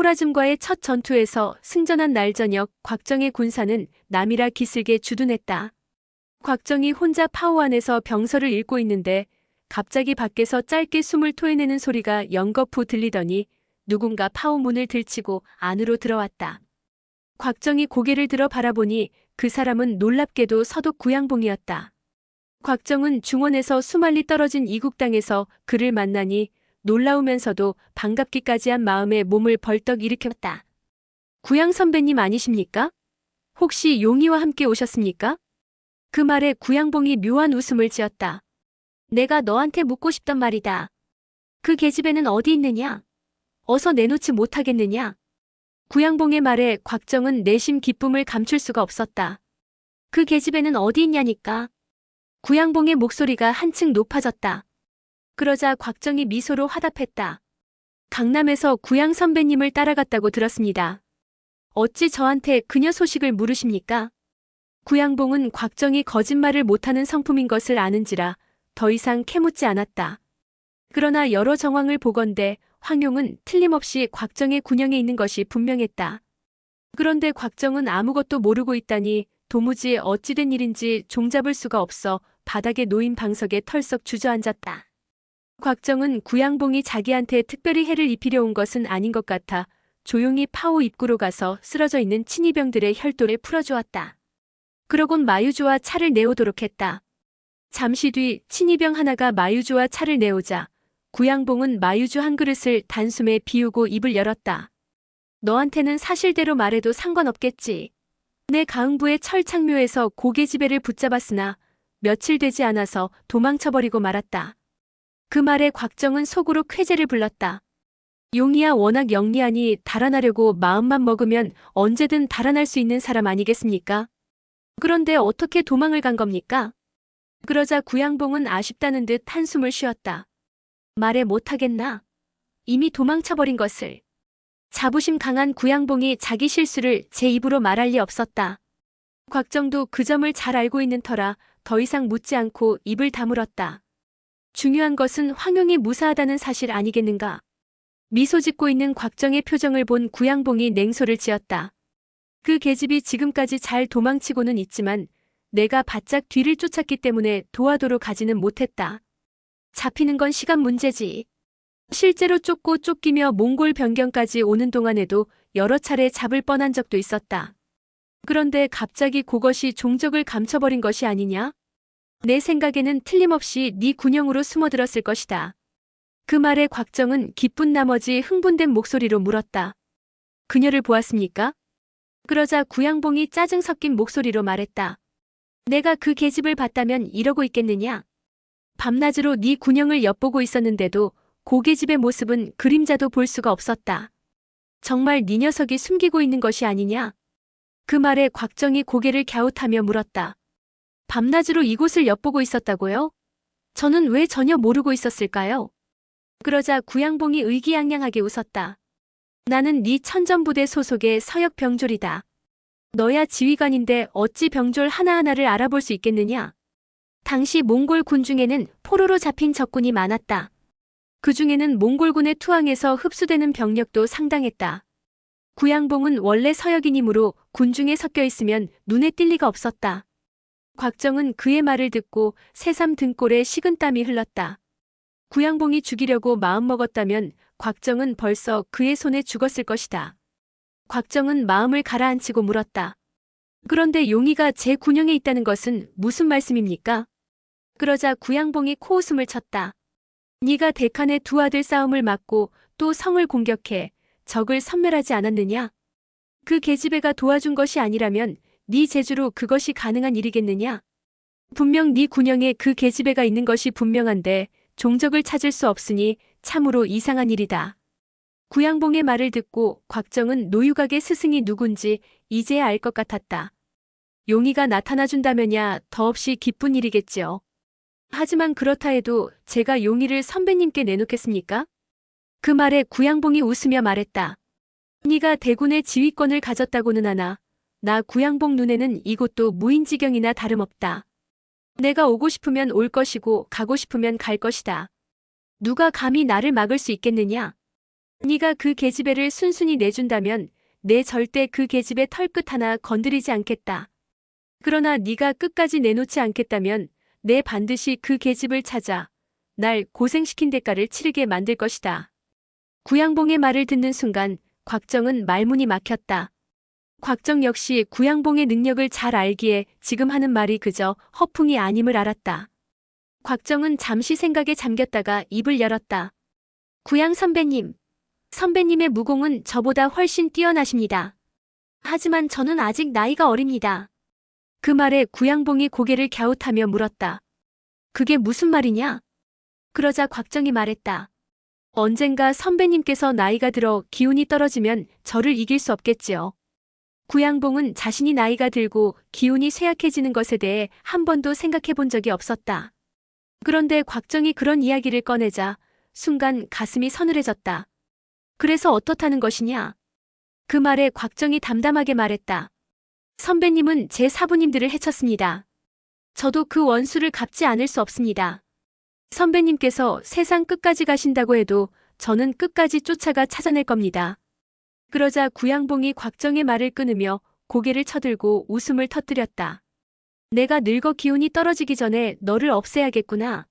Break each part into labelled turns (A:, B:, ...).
A: 호라즘과의 첫 전투에서 승전한 날 저녁 곽정의 군사는 남이라 기슭에 주둔했다. 곽정이 혼자 파오 안에서 병서를 읽고 있는데 갑자기 밖에서 짧게 숨을 토해내는 소리가 연거푸 들리더니 누군가 파오 문을 들치고 안으로 들어왔다. 곽정이 고개를 들어 바라보니 그 사람은 놀랍게도 서독 구양봉이었다. 곽정은 중원에서 수만리 떨어진 이국 땅에서 그를 만나니 놀라우면서도 반갑기까지 한 마음에 몸을 벌떡 일으켰다. 구양 선배님 아니십니까? 혹시 용이와 함께 오셨습니까? 그 말에 구양봉이 묘한 웃음을 지었다. 내가 너한테 묻고 싶단 말이다. 그 계집애는 어디 있느냐? 어서 내놓지 못하겠느냐? 구양봉의 말에 곽정은 내심 기쁨을 감출 수가 없었다. 그 계집애는 어디 있냐니까? 구양봉의 목소리가 한층 높아졌다. 그러자 곽정이 미소로 화답했다. 강남에서 구양 선배님을 따라갔다고 들었습니다. 어찌 저한테 그녀 소식을 물으십니까? 구양봉은 곽정이 거짓말을 못하는 성품인 것을 아는지라 더 이상 캐묻지 않았다. 그러나 여러 정황을 보건대 황용은 틀림없이 곽정의 군영에 있는 것이 분명했다. 그런데 곽정은 아무것도 모르고 있다니 도무지 어찌된 일인지 종잡을 수가 없어 바닥에 놓인 방석에 털썩 주저앉았다. 곽정은 구양봉이 자기한테 특별히 해를 입히려 온 것은 아닌 것 같아 조용히 파오 입구로 가서 쓰러져 있는 친위병들의 혈도를 풀어주었다. 그러곤 마유주와 차를 내오도록 했다. 잠시 뒤 친위병 하나가 마유주와 차를 내오자 구양봉은 마유주 한 그릇을 단숨에 비우고 입을 열었다. 너한테는 사실대로 말해도 상관없겠지. 내 가흥부의 철창묘에서 고계지배를 붙잡았으나 며칠 되지 않아서 도망쳐버리고 말았다. 그 말에 곽정은 속으로 쾌재를 불렀다. 용이야 워낙 영리하니 달아나려고 마음만 먹으면 언제든 달아날 수 있는 사람 아니겠습니까? 그런데 어떻게 도망을 간 겁니까? 그러자 구양봉은 아쉽다는 듯 한숨을 쉬었다. 말해 못하겠나? 이미 도망쳐버린 것을. 자부심 강한 구양봉이 자기 실수를 제 입으로 말할 리 없었다. 곽정도 그 점을 잘 알고 있는 터라 더 이상 묻지 않고 입을 다물었다. 중요한 것은 황용이 무사하다는 사실 아니겠는가? 미소 짓고 있는 곽정의 표정을 본 구양봉이 냉소를 지었다. 그 계집이 지금까지 잘 도망치고는 있지만 내가 바짝 뒤를 쫓았기 때문에 도와도로 가지는 못했다. 잡히는 건 시간 문제지. 실제로 쫓고 쫓기며 몽골 변경까지 오는 동안에도 여러 차례 잡을 뻔한 적도 있었다. 그런데 갑자기 그것이 종적을 감춰버린 것이 아니냐? 내 생각에는 틀림없이 네 군영으로 숨어들었을 것이다. 그 말에 곽정은 기쁜 나머지 흥분된 목소리로 물었다. 그녀를 보았습니까? 그러자 구양봉이 짜증 섞인 목소리로 말했다. 내가 그 계집을 봤다면 이러고 있겠느냐? 밤낮으로 네 군영을 엿보고 있었는데도 고계집의 모습은 그림자도 볼 수가 없었다. 정말 네 녀석이 숨기고 있는 것이 아니냐? 그 말에 곽정이 고개를 갸웃하며 물었다. 밤낮으로 이곳을 엿보고 있었다고요? 저는 왜 전혀 모르고 있었을까요? 그러자 구양봉이 의기양양하게 웃었다. 나는 네 천전부대 소속의 서역병졸이다. 너야 지휘관인데 어찌 병졸 하나하나를 알아볼 수 있겠느냐? 당시 몽골 군 중에는 포로로 잡힌 적군이 많았다. 그 중에는 몽골군의 투항에서 흡수되는 병력도 상당했다. 구양봉은 원래 서역인이므로 군중에 섞여 있으면 눈에 띌 리가 없었다. 곽정은 그의 말을 듣고 새삼 등골에 식은땀이 흘렀다. 구양봉이 죽이려고 마음먹었다면 곽정은 벌써 그의 손에 죽었을 것이다. 곽정은 마음을 가라앉히고 물었다. 그런데 용이가 제 군영에 있다는 것은 무슨 말씀입니까? 그러자 구양봉이 코웃음을 쳤다. 네가 대칸의 두 아들 싸움을 막고 또 성을 공격해 적을 섬멸하지 않았느냐? 그 계집애가 도와준 것이 아니라면 네 재주로 그것이 가능한 일이겠느냐? 분명 네 군영에 그 계집애가 있는 것이 분명한데 종적을 찾을 수 없으니 참으로 이상한 일이다. 구양봉의 말을 듣고 곽정은 노유각의 스승이 누군지 이제야 알 것 같았다. 용이가 나타나준다면야 더없이 기쁜 일이겠지요. 하지만 그렇다 해도 제가 용이를 선배님께 내놓겠습니까? 그 말에 구양봉이 웃으며 말했다. 네가 대군의 지휘권을 가졌다고는 하나 나 구양봉 눈에는 이곳도 무인지경이나 다름없다. 내가 오고 싶으면 올 것이고 가고 싶으면 갈 것이다. 누가 감히 나를 막을 수 있겠느냐? 네가 그 계집애를 순순히 내준다면 내 절대 그 계집애 털끝 하나 건드리지 않겠다. 그러나 네가 끝까지 내놓지 않겠다면 내 반드시 그 계집을 찾아 날 고생시킨 대가를 치르게 만들 것이다. 구양봉의 말을 듣는 순간 곽정은 말문이 막혔다. 곽정 역시 구양봉의 능력을 잘 알기에 지금 하는 말이 그저 허풍이 아님을 알았다. 곽정은 잠시 생각에 잠겼다가 입을 열었다. 구양 선배님, 선배님의 무공은 저보다 훨씬 뛰어나십니다. 하지만 저는 아직 나이가 어립니다. 그 말에 구양봉이 고개를 갸웃하며 물었다. 그게 무슨 말이냐? 그러자 곽정이 말했다. 언젠가 선배님께서 나이가 들어 기운이 떨어지면 저를 이길 수 없겠지요. 구양봉은 자신이 나이가 들고 기운이 쇠약해지는 것에 대해 한 번도 생각해 본 적이 없었다. 그런데 곽정이 그런 이야기를 꺼내자 순간 가슴이 서늘해졌다. 그래서 어떻다는 것이냐? 그 말에 곽정이 담담하게 말했다. 선배님은 제 사부님들을 해쳤습니다. 저도 그 원수를 갚지 않을 수 없습니다. 선배님께서 세상 끝까지 가신다고 해도 저는 끝까지 쫓아가 찾아낼 겁니다. 그러자 구양봉이 곽정의 말을 끊으며 고개를 쳐들고 웃음을 터뜨렸다. 내가 늙어 기운이 떨어지기 전에 너를 없애야겠구나.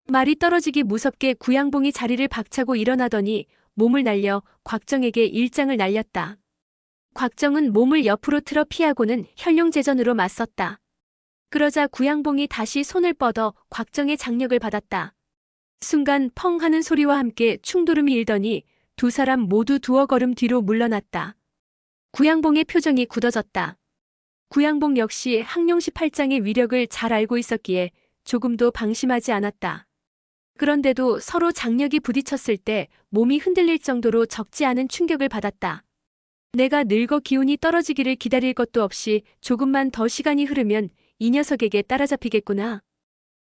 A: 말이 떨어지기 무섭게 구양봉이 자리를 박차고 일어나더니 몸을 날려 곽정에게 일장을 날렸다. 곽정은 몸을 옆으로 틀어 피하고는 현룡제전으로 맞섰다. 그러자 구양봉이 다시 손을 뻗어 곽정의 장력을 받았다. 순간 펑 하는 소리와 함께 충돌음이 일더니 두 사람 모두 두어 걸음 뒤로 물러났다. 구양봉의 표정이 굳어졌다. 구양봉 역시 항룡시 팔장의 위력을 잘 알고 있었기에 조금도 방심하지 않았다. 그런데도 서로 장력이 부딪혔을 때 몸이 흔들릴 정도로 적지 않은 충격을 받았다. 내가 늙어 기운이 떨어지기를 기다릴 것도 없이 조금만 더 시간이 흐르면 이 녀석에게 따라잡히겠구나.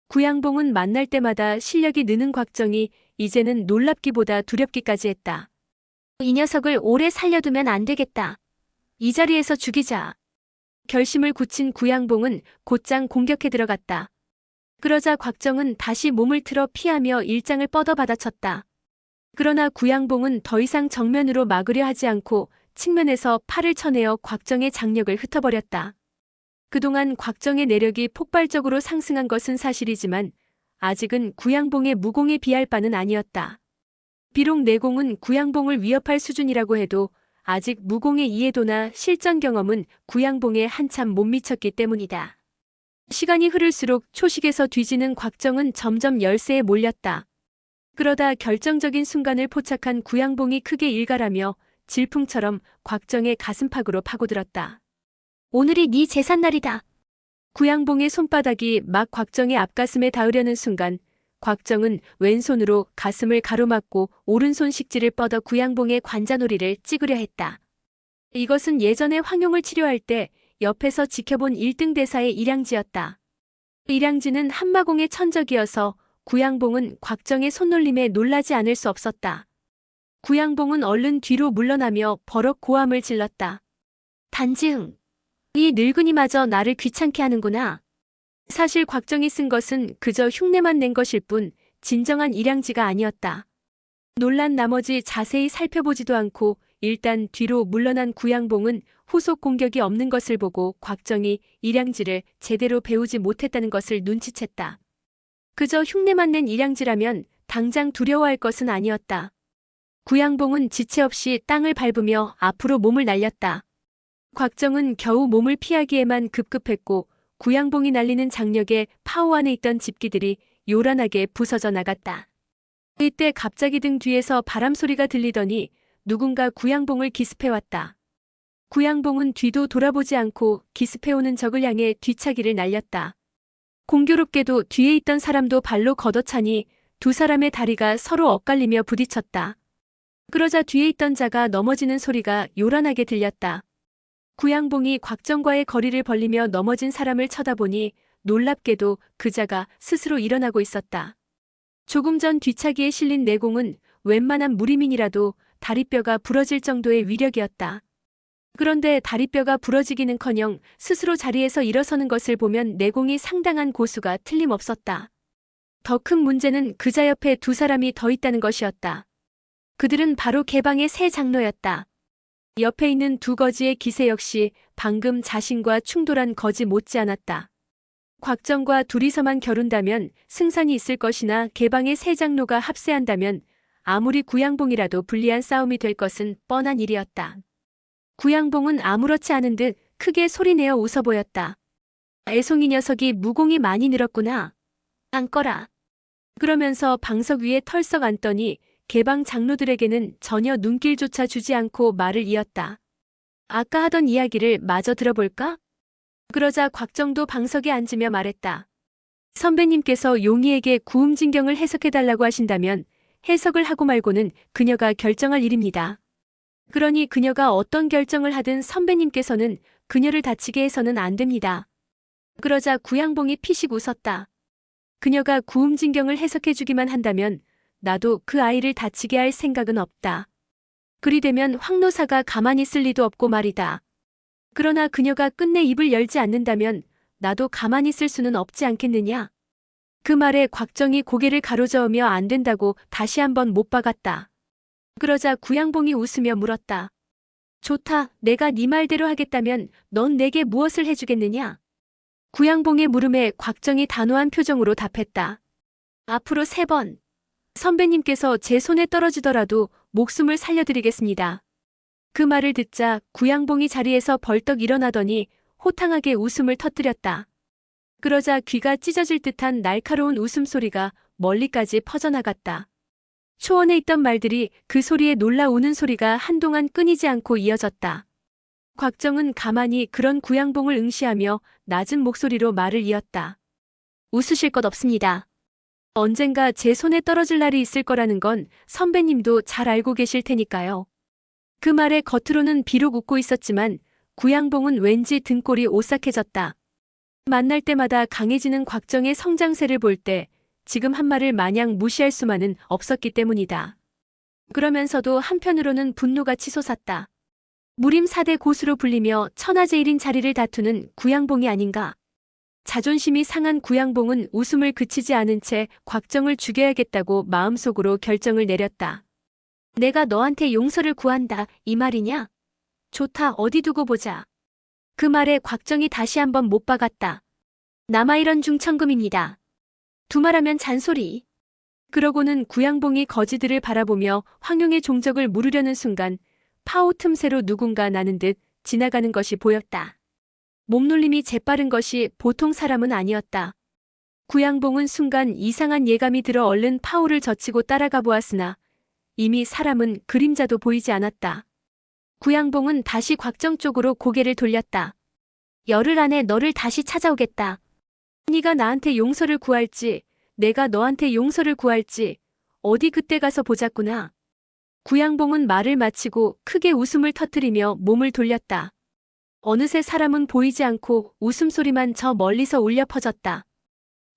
A: 구양봉은 만날 때마다 실력이 느는 곽정이 이제는 놀랍기보다 두렵기까지 했다. 이 녀석을 오래 살려두면 안 되겠다. 이 자리에서 죽이자. 결심을 굳힌 구양봉은 곧장 공격해 들어갔다. 그러자 곽정은 다시 몸을 틀어 피하며 일장을 뻗어 받아쳤다. 그러나 구양봉은 더 이상 정면으로 막으려 하지 않고 측면에서 팔을 쳐내어 곽정의 장력을 흩어버렸다. 그동안 곽정의 내력이 폭발적으로 상승한 것은 사실이지만 아직은 구양봉의 무공에 비할 바는 아니었다. 비록 내공은 구양봉을 위협할 수준이라고 해도 아직 무공의 이해도나 실전 경험은 구양봉에 한참 못 미쳤기 때문이다. 시간이 흐를수록 초식에서 뒤지는 곽정은 점점 열세에 몰렸다. 그러다 결정적인 순간을 포착한 구양봉이 크게 일갈하며 질풍처럼 곽정의 가슴팍으로 파고들었다. 오늘이 네 제삿날이다. 구양봉의 손바닥이 막 곽정의 앞가슴에 닿으려는 순간 곽정은 왼손으로 가슴을 가로막고 오른손 식지를 뻗어 구양봉의 관자놀이를 찍으려 했다. 이것은 예전에 황용을 치료할 때 옆에서 지켜본 1등 대사의 일양지였다. 일양지는 한마공의 천적이어서 구양봉은 곽정의 손놀림에 놀라지 않을 수 없었다. 구양봉은 얼른 뒤로 물러나며 버럭 고함을 질렀다. 단지흥, 이 늙은이마저 나를 귀찮게 하는구나. 사실 곽정이 쓴 것은 그저 흉내만 낸 것일 뿐 진정한 일양지가 아니었다. 놀란 나머지 자세히 살펴보지도 않고 일단 뒤로 물러난 구양봉은 후속 공격이 없는 것을 보고 곽정이 일양지를 제대로 배우지 못했다는 것을 눈치챘다. 그저 흉내만 낸 일양지라면 당장 두려워할 것은 아니었다. 구양봉은 지체 없이 땅을 밟으며 앞으로 몸을 날렸다. 곽정은 겨우 몸을 피하기에만 급급했고 구양봉이 날리는 장력에 파워 안에 있던 집기들이 요란하게 부서져 나갔다. 이때 갑자기 등 뒤에서 바람 소리가 들리더니 누군가 구양봉을 기습해왔다. 구양봉은 뒤도 돌아보지 않고 기습해오는 적을 향해 뒤차기를 날렸다. 공교롭게도 뒤에 있던 사람도 발로 걷어차니 두 사람의 다리가 서로 엇갈리며 부딪혔다. 그러자 뒤에 있던 자가 넘어지는 소리가 요란하게 들렸다. 구양봉이 곽정과의 거리를 벌리며 넘어진 사람을 쳐다보니 놀랍게도 그 자가 스스로 일어나고 있었다. 조금 전 뒤차기에 실린 내공은 웬만한 무리민이라도 다리뼈가 부러질 정도의 위력이었다. 그런데 다리뼈가 부러지기는커녕 스스로 자리에서 일어서는 것을 보면 내공이 상당한 고수가 틀림없었다. 더 큰 문제는 그자 옆에 두 사람이 더 있다는 것이었다. 그들은 바로 개방의 세 장로였다. 옆에 있는 두 거지의 기세 역시 방금 자신과 충돌한 거지 못지않았다. 곽정과 둘이서만 겨룬다면 승산이 있을 것이나 개방의 세 장로가 합세한다면 아무리 구양봉이라도 불리한 싸움이 될 것은 뻔한 일이었다. 구양봉은 아무렇지 않은 듯 크게 소리내어 웃어 보였다. 애송이 녀석이 무공이 많이 늘었구나. 앉거라. 그러면서 방석 위에 털썩 앉더니 개방 장로들에게는 전혀 눈길조차 주지 않고 말을 이었다. 아까 하던 이야기를 마저 들어볼까? 그러자 곽정도 방석에 앉으며 말했다. 선배님께서 용의에게 구음진경을 해석해달라고 하신다면 해석을 하고 말고는 그녀가 결정할 일입니다. 그러니 그녀가 어떤 결정을 하든 선배님께서는 그녀를 다치게 해서는 안 됩니다. 그러자 구양봉이 피식 웃었다. 그녀가 구음진경을 해석해주기만 한다면 나도 그 아이를 다치게 할 생각은 없다. 그리 되면 황노사가 가만히 있을 리도 없고 말이다. 그러나 그녀가 끝내 입을 열지 않는다면 나도 가만히 있을 수는 없지 않겠느냐. 그 말에 곽정이 고개를 가로저으며 안 된다고 다시 한번 못 박았다. 그러자 구양봉이 웃으며 물었다. 좋다, 내가 네 말대로 하겠다면 넌 내게 무엇을 해주겠느냐? 구양봉의 물음에 곽정이 단호한 표정으로 답했다. 앞으로 3번. 선배님께서 제 손에 떨어지더라도 목숨을 살려드리겠습니다. 그 말을 듣자 구양봉이 자리에서 벌떡 일어나더니 호탕하게 웃음을 터뜨렸다. 그러자 귀가 찢어질 듯한 날카로운 웃음소리가 멀리까지 퍼져나갔다. 초원에 있던 말들이 그 소리에 놀라 우는 소리가 한동안 끊이지 않고 이어졌다. 곽정은 가만히 그런 구양봉을 응시하며 낮은 목소리로 말을 이었다. 웃으실 것 없습니다. 언젠가 제 손에 떨어질 날이 있을 거라는 건 선배님도 잘 알고 계실 테니까요. 그 말에 겉으로는 비록 웃고 있었지만 구양봉은 왠지 등골이 오싹해졌다. 만날 때마다 강해지는 곽정의 성장세를 볼 때 지금 한 말을 마냥 무시할 수만은 없었기 때문이다. 그러면서도 한편으로는 분노가 치솟았다. 무림 4대 고수로 불리며 천하제일인 자리를 다투는 구양봉이 아닌가. 자존심이 상한 구양봉은 웃음을 그치지 않은 채 곽정을 죽여야겠다고 마음속으로 결정을 내렸다. 내가 너한테 용서를 구한다, 이 말이냐? 좋다, 어디 두고 보자. 그 말에 곽정이 다시 한번 못 박았다. 남아이런 중천금입니다. 두말하면 잔소리. 그러고는 구양봉이 거지들을 바라보며 황룡의 종적을 물으려는 순간 파오 틈새로 누군가 나는 듯 지나가는 것이 보였다. 몸놀림이 재빠른 것이 보통 사람은 아니었다. 구양봉은 순간 이상한 예감이 들어 얼른 파오를 젖히고 따라가 보았으나 이미 사람은 그림자도 보이지 않았다. 구양봉은 다시 곽정 쪽으로 고개를 돌렸다. 열흘 안에 너를 다시 찾아오겠다. 네가 나한테 용서를 구할지 내가 너한테 용서를 구할지 어디 그때 가서 보자꾸나. 구양봉은 말을 마치고 크게 웃음을 터뜨리며 몸을 돌렸다. 어느새 사람은 보이지 않고 웃음소리만 저 멀리서 울려 퍼졌다.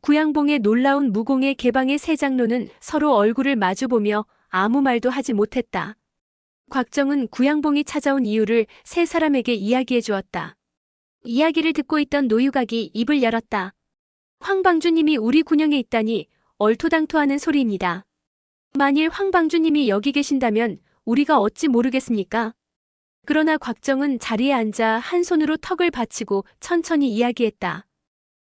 A: 구양봉의 놀라운 무공의 개방의 세 장로는 서로 얼굴을 마주보며 아무 말도 하지 못했다. 곽정은 구양봉이 찾아온 이유를 세 사람에게 이야기해 주었다. 이야기를 듣고 있던 노유각이 입을 열었다. 황방주님이 우리 군영에 있다니 얼토당토하는 소리입니다. 만일 황방주님이 여기 계신다면 우리가 어찌 모르겠습니까? 그러나 곽정은 자리에 앉아 한 손으로 턱을 받치고 천천히 이야기했다.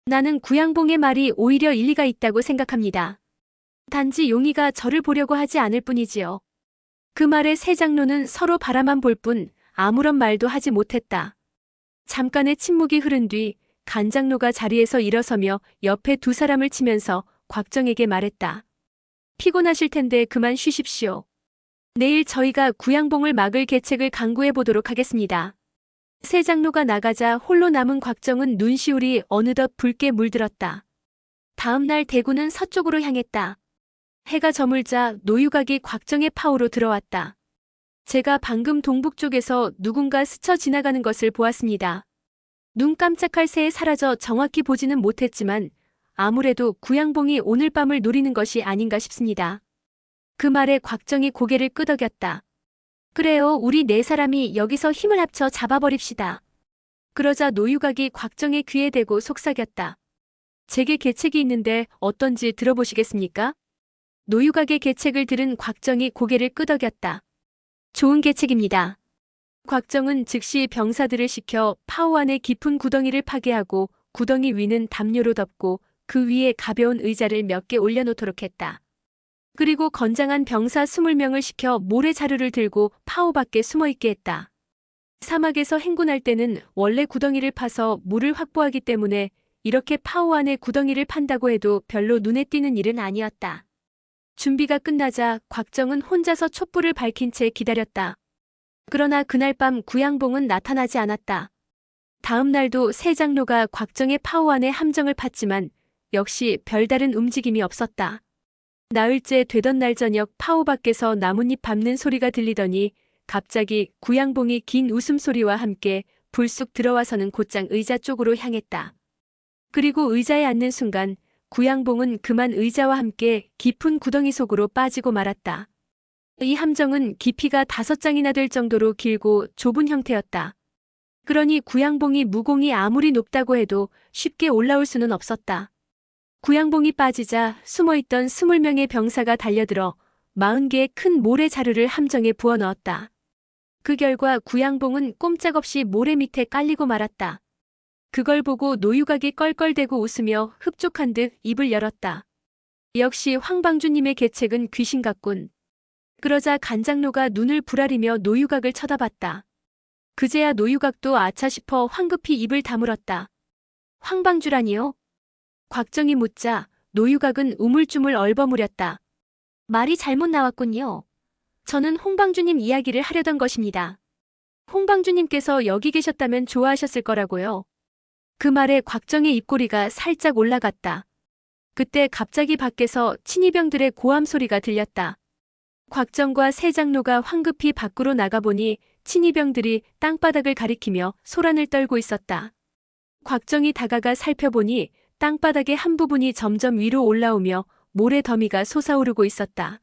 A: 나는 구양봉의 말이 오히려 일리가 있다고 생각합니다. 단지 용의가 저를 보려고 하지 않을 뿐이지요. 그 말에 세 장로는 서로 바라만 볼 뿐 아무런 말도 하지 못했다. 잠깐의 침묵이 흐른 뒤 간장로가 자리에서 일어서며 옆에 두 사람을 치면서 곽정에게 말했다. 피곤하실 텐데 그만 쉬십시오. 내일 저희가 구양봉을 막을 계책을 강구해 보도록 하겠습니다. 세 장로가 나가자 홀로 남은 곽정은 눈시울이 어느덧 붉게 물들었다. 다음 날 대구는 서쪽으로 향했다. 해가 저물자 노유각이 곽정의 파오로 들어왔다. 제가 방금 동북쪽에서 누군가 스쳐 지나가는 것을 보았습니다. 눈 깜짝할 새에 사라져 정확히 보지는 못했지만 아무래도 구양봉이 오늘 밤을 노리는 것이 아닌가 싶습니다. 그 말에 곽정이 고개를 끄덕였다. 그래요, 우리 네 사람이 여기서 힘을 합쳐 잡아버립시다. 그러자 노유각이 곽정의 귀에 대고 속삭였다. 제게 계책이 있는데 어떤지 들어보시겠습니까? 노유각의 계책을 들은 곽정이 고개를 끄덕였다. 좋은 계책입니다. 곽정은 즉시 병사들을 시켜 파호 안의 깊은 구덩이를 파괴하고 구덩이 위는 담요로 덮고 그 위에 가벼운 의자를 몇 개 올려놓도록 했다. 그리고 건장한 병사 20명을 시켜 모래자루를 들고 파호 밖에 숨어있게 했다. 사막에서 행군할 때는 원래 구덩이를 파서 물을 확보하기 때문에 이렇게 파호 안에 구덩이를 판다고 해도 별로 눈에 띄는 일은 아니었다. 준비가 끝나자 곽정은 혼자서 촛불을 밝힌 채 기다렸다. 그러나 그날 밤 구양봉은 나타나지 않았다. 다음 날도 새 장로가 곽정의 파호 안에 함정을 팠지만 역시 별다른 움직임이 없었다. 나흘째 되던 날 저녁 파호 밖에서 나뭇잎 밟는 소리가 들리더니 갑자기 구양봉이 긴 웃음소리와 함께 불쑥 들어와서는 곧장 의자 쪽으로 향했다. 그리고 의자에 앉는 순간 구양봉은 그만 의자와 함께 깊은 구덩이 속으로 빠지고 말았다. 이 함정은 깊이가 5장이나 될 정도로 길고 좁은 형태였다. 그러니 구양봉이 무공이 아무리 높다고 해도 쉽게 올라올 수는 없었다. 구양봉이 빠지자 숨어있던 20명의 병사가 달려들어 40개의 큰 모래자루를 함정에 부어넣었다. 그 결과 구양봉은 꼼짝없이 모래 밑에 깔리고 말았다. 그걸 보고 노유각이 껄껄대고 웃으며 흡족한 듯 입을 열었다. 역시 황방주님의 계책은 귀신 같군. 그러자 간장로가 눈을 부라리며 노유각을 쳐다봤다. 그제야 노유각도 아차 싶어 황급히 입을 다물었다. 황방주라니요? 곽정이 묻자 노유각은 우물쭈물 얼버무렸다. 말이 잘못 나왔군요. 저는 홍방주님 이야기를 하려던 것입니다. 홍방주님께서 여기 계셨다면 좋아하셨을 거라고요. 그 말에 곽정의 입꼬리가 살짝 올라갔다. 그때 갑자기 밖에서 친위병들의 고함 소리가 들렸다. 곽정과 새 장로가 황급히 밖으로 나가보니 친위병들이 땅바닥을 가리키며 소란을 떨고 있었다. 곽정이 다가가 살펴보니 땅바닥의 한 부분이 점점 위로 올라오며 모래 더미가 솟아오르고 있었다.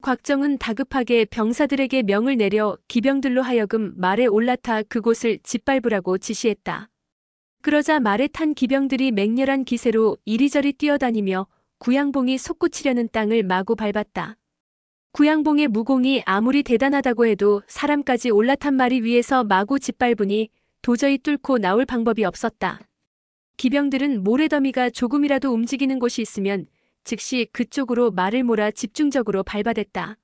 A: 곽정은 다급하게 병사들에게 명을 내려 기병들로 하여금 말에 올라타 그곳을 짓밟으라고 지시했다. 그러자 말에 탄 기병들이 맹렬한 기세로 이리저리 뛰어다니며 구양봉이 솟구치려는 땅을 마구 밟았다. 구양봉의 무공이 아무리 대단하다고 해도 사람까지 올라탄 말이 위에서 마구 짓밟으니 도저히 뚫고 나올 방법이 없었다. 기병들은 모래더미가 조금이라도 움직이는 곳이 있으면 즉시 그쪽으로 말을 몰아 집중적으로 밟아댔다.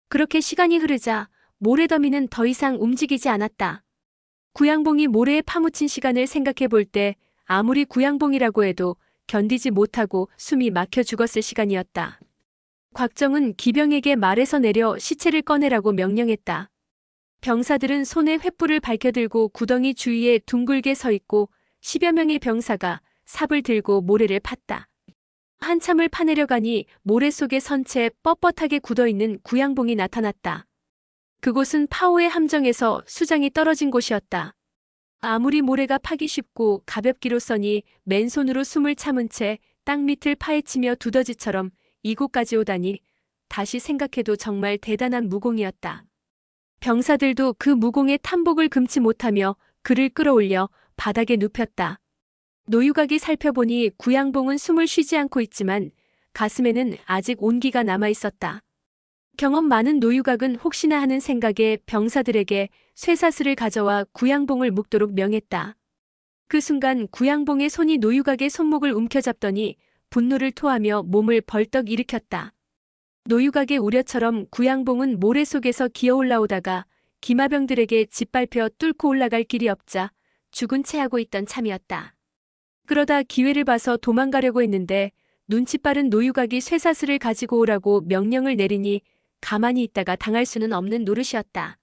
A: 그렇게 시간이 흐르자 모래더미는 더 이상 움직이지 않았다. 구양봉이 모래에 파묻힌 시간을 생각해 볼 때 아무리 구양봉이라고 해도 견디지 못하고 숨이 막혀 죽었을 시간이었다. 곽정은 기병에게 말에서 내려 시체를 꺼내라고 명령했다. 병사들은 손에 횃불을 밝혀들고 구덩이 주위에 둥글게 서 있고 10여 명의 병사가 삽을 들고 모래를 팠다. 한참을 파내려가니 모래 속에 선 채 뻣뻣하게 굳어있는 구양봉이 나타났다. 그곳은 파호의 함정에서 수장이 떨어진 곳이었다. 아무리 모래가 파기 쉽고 가볍기로써니 맨손으로 숨을 참은 채 땅 밑을 파헤치며 두더지처럼 이곳까지 오다니 다시 생각해도 정말 대단한 무공이었다. 병사들도 그 무공의 탐복을 금치 못하며 그를 끌어올려 바닥에 눕혔다. 노유각이 살펴보니 구양봉은 숨을 쉬지 않고 있지만 가슴에는 아직 온기가 남아있었다. 경험 많은 노유각은 혹시나 하는 생각에 병사들에게 쇠사슬을 가져와 구양봉을 묶도록 명했다. 그 순간 구양봉의 손이 노유각의 손목을 움켜잡더니 분노를 토하며 몸을 벌떡 일으켰다. 노유각의 우려처럼 구양봉은 모래 속에서 기어 올라오다가 기마병들에게 짓밟혀 뚫고 올라갈 길이 없자 죽은 채 하고 있던 참이었다. 그러다 기회를 봐서 도망가려고 했는데 눈치 빠른 노유각이 쇠사슬을 가지고 오라고 명령을 내리니 가만히 있다가 당할 수는 없는 노릇이었다.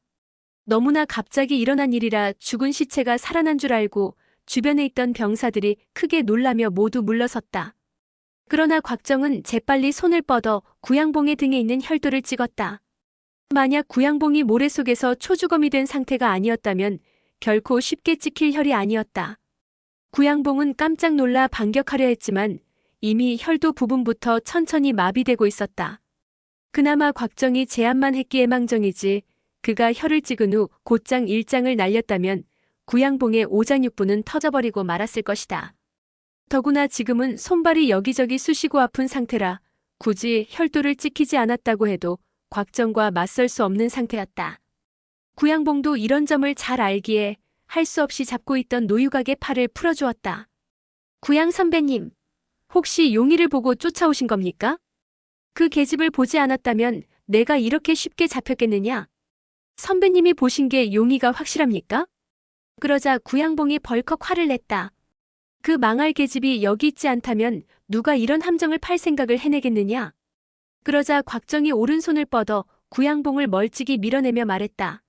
A: 너무나 갑자기 일어난 일이라 죽은 시체가 살아난 줄 알고 주변에 있던 병사들이 크게 놀라며 모두 물러섰다. 그러나 곽정은 재빨리 손을 뻗어 구양봉의 등에 있는 혈도를 찍었다. 만약 구양봉이 모래 속에서 초주검이 된 상태가 아니었다면 결코 쉽게 찍힐 혈이 아니었다. 구양봉은 깜짝 놀라 반격하려 했지만 이미 혈도 부분부터 천천히 마비되고 있었다. 그나마 곽정이 제압만 했기에 망정이지 그가 혈을 찍은 후 곧장 일장을 날렸다면 구양봉의 오장육부는 터져버리고 말았을 것이다. 더구나 지금은 손발이 여기저기 쑤시고 아픈 상태라 굳이 혈도를 찍히지 않았다고 해도 곽정과 맞설 수 없는 상태였다. 구양봉도 이런 점을 잘 알기에 할 수 없이 잡고 있던 노유각의 팔을 풀어주었다. 구양 선배님, 혹시 용의를 보고 쫓아오신 겁니까? 그 계집을 보지 않았다면 내가 이렇게 쉽게 잡혔겠느냐? 선배님이 보신 게 용의가 확실합니까? 그러자 구양봉이 벌컥 화를 냈다. 그 망할 계집이 여기 있지 않다면 누가 이런 함정을 팔 생각을 해내겠느냐? 그러자 곽정이 오른손을 뻗어 구양봉을 멀찍이 밀어내며 말했다.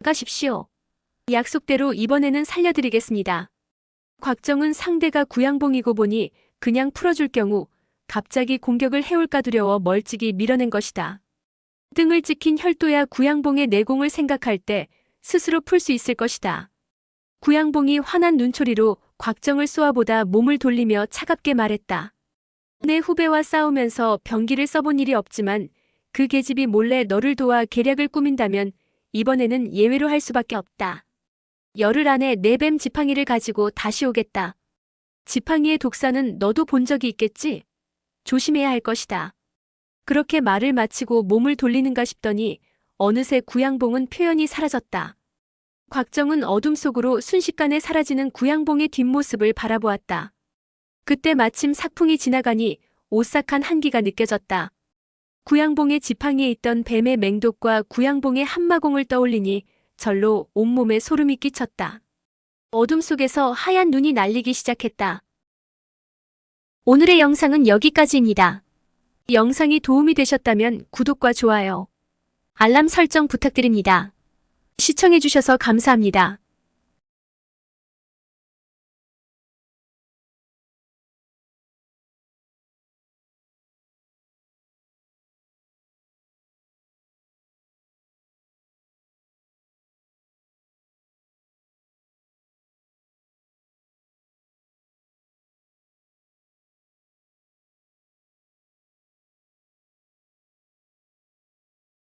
A: 가십시오. 약속대로 이번에는 살려드리겠습니다. 곽정은 상대가 구양봉이고 보니 그냥 풀어줄 경우 갑자기 공격을 해올까 두려워 멀찍이 밀어낸 것이다. 등을 찍힌 혈도야 구양봉의 내공을 생각할 때 스스로 풀 수 있을 것이다. 구양봉이 화난 눈초리로 곽정을 쏘아보다 몸을 돌리며 차갑게 말했다. 내 후배와 싸우면서 병기를 써본 일이 없지만 그 계집이 몰래 너를 도와 계략을 꾸민다면 이번에는 예외로 할 수밖에 없다. 열흘 안에 내 뱀 지팡이를 가지고 다시 오겠다. 지팡이의 독사는 너도 본 적이 있겠지? 조심해야 할 것이다. 그렇게 말을 마치고 몸을 돌리는가 싶더니 어느새 구양봉은 표현이 사라졌다. 곽정은 어둠 속으로 순식간에 사라지는 구양봉의 뒷모습을 바라보았다. 그때 마침 삭풍이 지나가니 오싹한 한기가 느껴졌다. 구양봉의 지팡이에 있던 뱀의 맹독과 구양봉의 한마공을 떠올리니 절로 온몸에 소름이 끼쳤다. 어둠 속에서 하얀 눈이 날리기 시작했다. 오늘의 영상은 여기까지입니다. 영상이 도움이 되셨다면 구독과 좋아요, 알람 설정 부탁드립니다. 시청해주셔서 감사합니다.